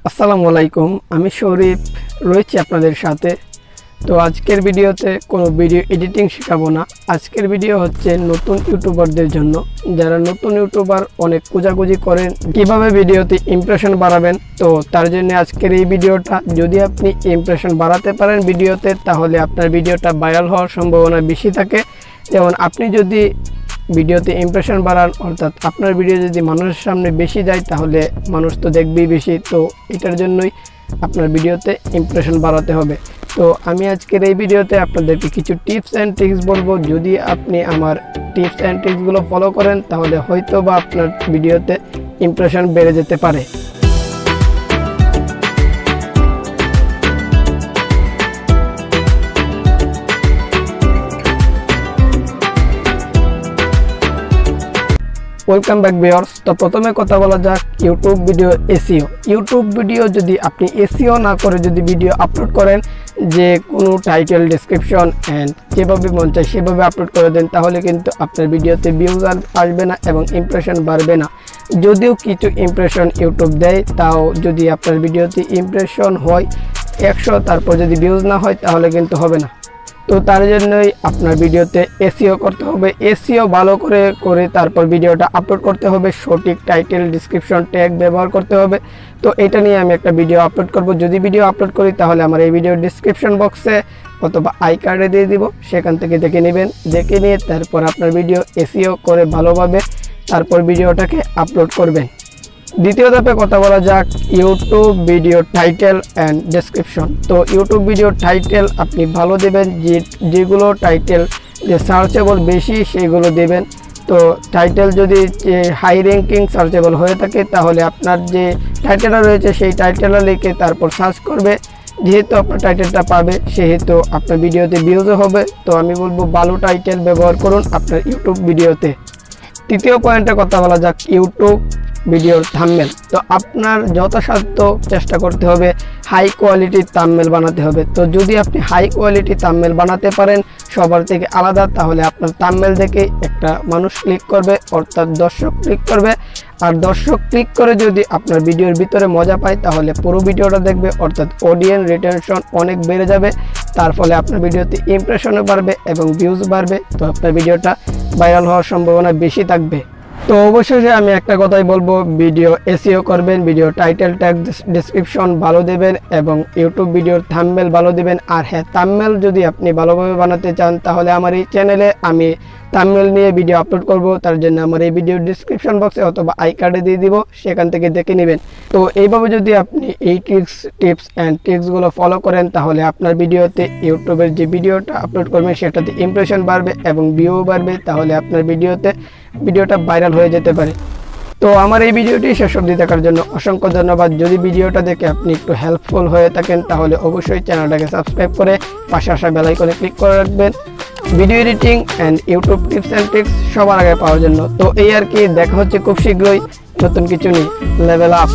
আসসালামু আলাইকুম, আমি শরীফ রয়েছি আপনাদের সাথে। তো আজকের ভিডিওতে কোনো ভিডিও এডিটিং শেখাবো না। আজকের ভিডিও হচ্ছে নতুন ইউটিউবারদের জন্য, যারা নতুন ইউটিউবার অনেক খোঁজাখুঁজি করেন কিভাবে ভিডিওতে ইমপ্রেশন বাড়াবেন। তো তার জন্য আজকের এই ভিডিওটা। যদি আপনি ইমপ্রেশন বাড়াতে পারেন ভিডিওতে, তাহলে আপনার ভিডিওটা ভাইরাল হওয়ার সম্ভাবনা বেশি থাকে। যেমন আপনি যদি ভিডিওতে ইমপ্রেশন বাড়ান, অর্থাৎ আপনার ভিডিও যদি মানুষের সামনে বেশি যায়, তাহলে মানুষ তো দেখবেই বেশি। তো এটার জন্যই আপনার ভিডিওতে ইমপ্রেশন বাড়াতে হবে। তো আমি আজকের এই ভিডিওতে আপনাদেরকে কিছু টিপস অ্যান্ড ট্রিক্স বলবো। যদি আপনি আমার টিপস অ্যান্ড ট্রিক্সগুলো ফলো করেন, তাহলে হয়তো বা আপনার ভিডিওতে ইমপ্রেশন বেড়ে যেতে পারে। Welcome back viewers. তো প্রথমে কথা বলা যাক YouTube video SEO. YouTube video যদি আপনি এসইও না করে যদি ভিডিও আপলোড করেন, যে কোনো টাইটেল, ডেসক্রিপশন অ্যান্ড যেভাবে মন চায় সেভাবে আপলোড করে দেন, তাহলে কিন্তু আপনার ভিডিওতে ভিউজ আসবে না এবং ইমপ্রেশন বাড়বে না। যদিও কিছু ইমপ্রেশন ইউটিউব দেয়, তাও যদি আপনার ভিডিওতে ইমপ্রেশন হয় 100, তারপর যদি ভিউজ না হয়, তাহলে কিন্তু হবে না। তো তার জন্যই আপনার ভিডিওতে এসইও করতে হবে। এসইও ভালো করে তারপর ভিডিওটা আপলোড করতে হবে। সঠিক টাইটেল, ডেসক্রিপশন, ট্যাগ ব্যবহার করতে হবে। তো এটা নিয়ে আমি একটা ভিডিও আপলোড করব। যদি ভিডিও আপলোড করি, তাহলে আমার এই ভিডিওর ডেসক্রিপশন বক্সে অথবা আই কার্ডে দিয়ে দিব, সেখান থেকে দেখে নেবেন। দেখে নিয়ে তারপর আপনার ভিডিও এসইও করে ভালোভাবে তারপর ভিডিওটাকে আপলোড করবেন। দ্বিতীয় ধাপে কথা বলা যাক YouTube video title and description. তো ইউটিউব ভিডিও টাইটেল আপনি ভালো দেবেন, যেগুলো টাইটেল যে সার্চেবল বেশি সেগুলো দেবেন। তো টাইটেল যদি হাই র্যাঙ্কিং সার্চেবল হয়ে থাকে, তাহলে আপনার যে টাইটেলটা রয়েছে সেই টাইটেলটা লিখে তারপর সার্চ করবে। যেহেতু আপনার টাইটেলটা পাবে, সেহেতু আপনার ভিডিওতে ভিউজও হবে। তো আমি বলবো ভালো টাইটেল ব্যবহার করুন আপনার ইউটিউব ভিডিওতে। তৃতীয় পয়েন্টে কথা বলা যাক ইউটিউব ভিডিওর থাম্বনেল। তো আপনার যথাসাধ্য চেষ্টা করতে হবে হাই কোয়ালিটির থাম্বনেল বানাতে হবে। তো যদি আপনি হাই কোয়ালিটি থাম্বনেল বানাতে পারেন সবার থেকে আলাদা, তাহলে আপনার থাম্বনেল দেখে একটা মানুষ ক্লিক করবে, অর্থাৎ দর্শক ক্লিক করবে। আর দর্শক ক্লিক করে যদি আপনার ভিডিওর ভিতরে মজা পায়, তাহলে পুরো ভিডিওটা দেখবে, অর্থাৎ অডিয়েন্স রিটেনশন অনেক বেড়ে যাবে। তার ফলে আপনার ভিডিওতে ইমপ্রেশনও বাড়বে এবং ভিউজ বাড়বে। তো আপনার ভিডিওটা ভাইরাল হওয়ার সম্ভাবনা বেশি থাকবে। তো অবশেষে আমি একটা কথাই বলবো, ভিডিও এসইও করবেন, ভিডিও টাইটেল, ট্যাগ, ডেসক্রিপশন ভালো দেবেন এবং ইউটিউব ভিডিওর থাম্বনেল ভালো দেবেন। আর হ্যাঁ, থাম্বনেল যদি আপনি ভালোভাবে বানাতে চান, তাহলে আমার এই চ্যানেলে আমি থাম্বনেল নিয়ে ভিডিও আপলোড করব। তার জন্য আমার এই ভিডিওর ডিসক্রিপশন বক্সে অথবা আই কার্ডে দিয়ে দিব, সেখান থেকে দেখে নেবেন। তো এইভাবে যদি আপনি এই টিপস অ্যান্ড ট্রিক্সগুলো ফলো করেন, তাহলে আপনার ভিডিওতে ইউটিউবের যে ভিডিওটা আপলোড করবেন সেটাতে ইমপ্রেশন বাড়বে এবং ভিউ বাড়বে। তাহলে আপনার ভিডিওটা ভাইরাল হয়ে যেতে পারে। তো আমার এই ভিডিওটি শেষ অবধি দেখার জন্য অসংখ্য ধন্যবাদ। যদি ভিডিওটা দেখে আপনি একটু হেল্পফুল হয়ে থাকেন, তাহলে অবশ্যই চ্যানেলটাকে সাবস্ক্রাইব করে পাশে আসা বেল আইকনে ক্লিক করে রাখবেন video editing and YouTube tips and tricks সবার আগে পাওয়ার জন্য। তো এই আর কি, দেখা হচ্ছে খুব শীঘ্রই নতুন কিছু নিয়ে। Level up.